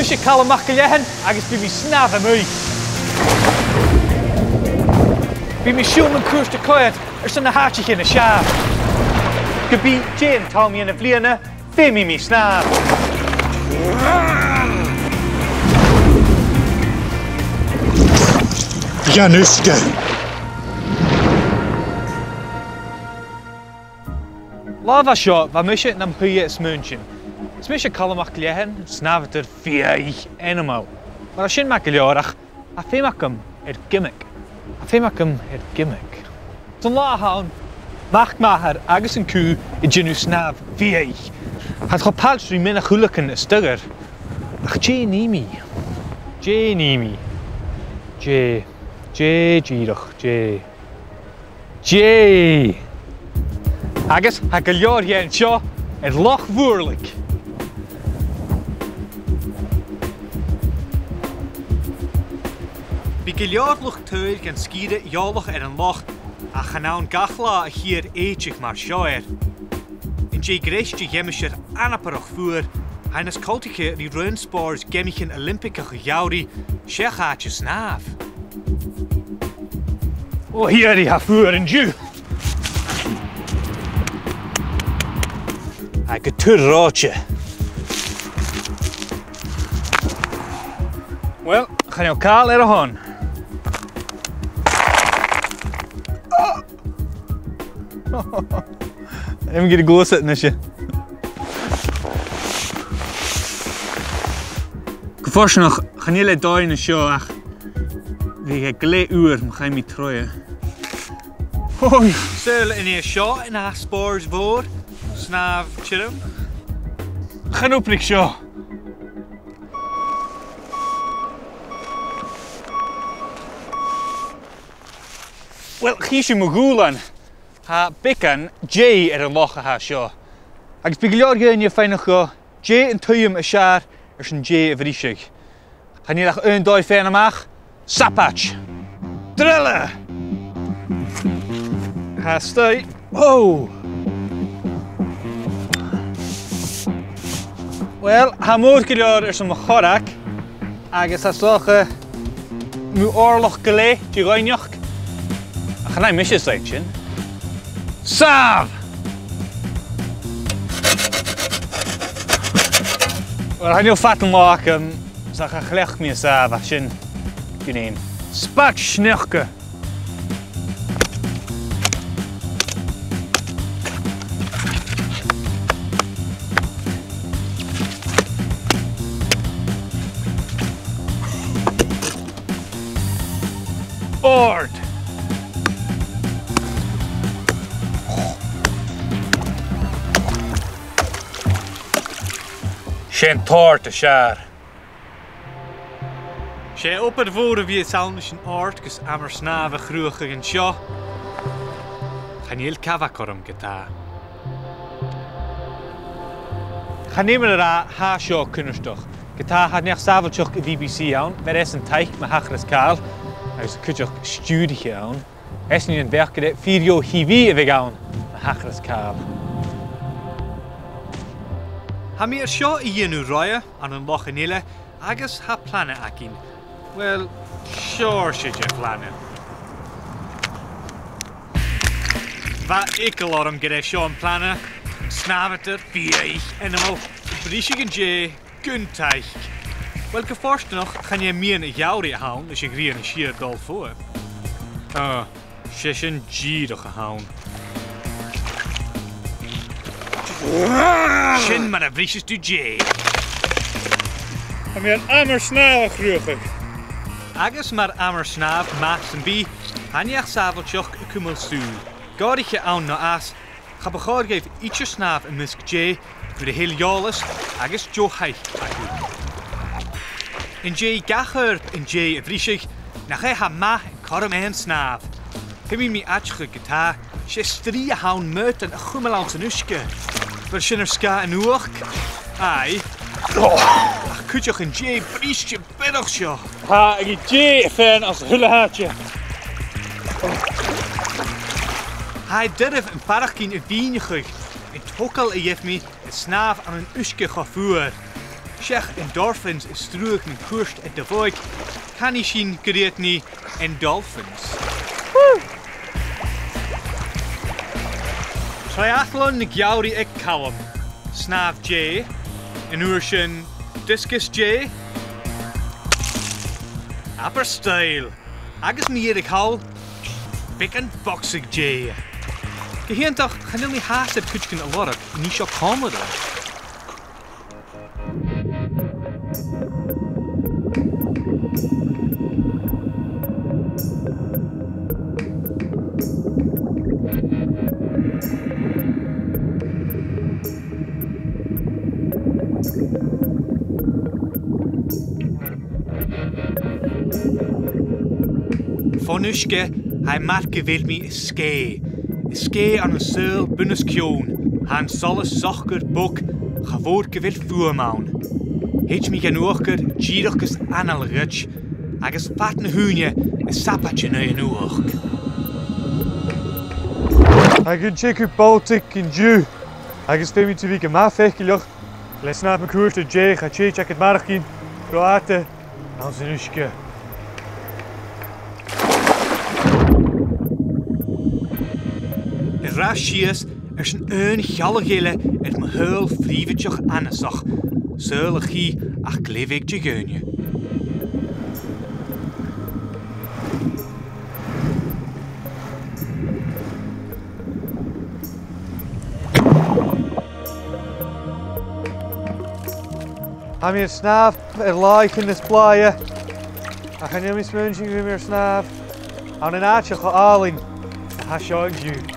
Smishe calamach lehan agus bí mi snaf am ui. Bí mi siúm an cúrs de coed san na háteach in a siaf. Go bí Jane tá mi in a bbliana fé mi snaf. Dhan Uisge. Lava seo bha mise na mpia smúnsin. Smishe calamach lehan snafter Faic animal. Mar sin mac leorach a fémacham gimmick. A fémacham gimmick. Don lá haun mach mahar agus an cú I ginu snaf Faic. Had go palstri minna chulakan is stugger. Ach nimi. Nimi. Gírach. Agus ha go leor hé seo Loch Mhùrlaig. Bí go leor luch tuair gan scíre eolach an loch a chanán gachla a hir éiteach mar seoir. In dé gréiste gemmeisir anaparach fuair, hanas cultiche rí runspárs gemmichin Olympica go jauri sechaatje snaf. O hier ha fuair an dú. Ha go turráte. Wel, chan jou cael a hon. Even get a go sit in this. Geforst nog, gaan jullie daar in de show ach. Wie ik gele uur, mag hij me trooien. Hoi. Zullen in een show in haar spoors voor, snaaf chillen. Gaan op ik show. Wel, kies me goelan. Ha bican J an loch ha seo. Agus bí leor géin je féinach go J an tuim a sear san J a bhríseig. Chan nílach dóid féin amach, sapach. Drille! Ha stoi. Oh! Wel, ha mór go leor san mo chorach agus ha socha mú orloch gelé di roineach. A chan I misje sleit sin. Sav! Wel, han you'll fat and walk sa cha chlech mi sav a sin gyda'n spat schnechke. Board! Sin tort a sear. Sé op het voren wie het salmischen ort gus ammer snave gruige en seo. Gaan heel cavacorum geta. Gaan nemen er ha seo kunnerstoch. Geta had nech saveltjoch BBC aan, met es een teich me hachres kaal. Agus kutjoch studie aan. Es niet een werk de 4 jaar hivi evig aan, me hachres kaal. Ha mi seo I dhéanú roia an an loch an eile agus ha planne acin. Well, sure should you planne. Va ikkel orm gyda seo an planne. Snaveter, Faic, animal, brisig an J, guntaich. Wel, geforst nog, gaan je meer een jauri haun als je grien een schier dol voor. She's een gierige haun. Sin maar een vriesjes to J. Gaan we een ammer snavel gruchig. Agus maar ammer snaaf maaks en bi, han je saveltjoch kummel stu. Gaarige aan na as, ga begaar geef ietsje snaaf en misk J, voor de hele jalis, agus jo heich. In J gachurp in J vriesig, na gij ha ma en karm en snaaf. Hemi mi atje gita, she strie haun meut en gummelans en uske. Voor sinner ska en uach. Ai. Ach, kutjoch in J vriesje beddogsjo. Ha, ik J fan als hullehaatje. Hij durf een parachkin een wienigig. En tokkel jef me een snaaf aan een uske gevoer. Sheach endorphins is struach in koerst at de Faic, can ich zien gereed nie endorphins. Triathlon na giawri ag cawam, snaf J, yn ursyn discus J, aber style, agus mi ag hawl, Faic an boxig J. Geheentach, gaan jullie haast het kutschen a lorg, niet zo komen dan. Dhan Uisge, hij maakt wil me ske. Ske aan een seul bunnes kjoon. Han solle socher bok, gewoord gewil voermaun. Heet me genoeger, gieriges anal rutsch. Agus fatne hunje, een sappatje na een oog. Ik ga check op Baltic in Jew. Ik stem me te wieken maar vechtig. Les naar mijn koers de J, ga check het markin. Reòthte, Dhan Uisge. Rashies is een gallegille uit mijn heel vrievetje aanzag. Zullen gie ach klevig je geunje. Am je snaaf like in de splaaien. Ik ga niet meer smunchen, meer snaaf. Aan een aardje gaan halen. Hashtag you.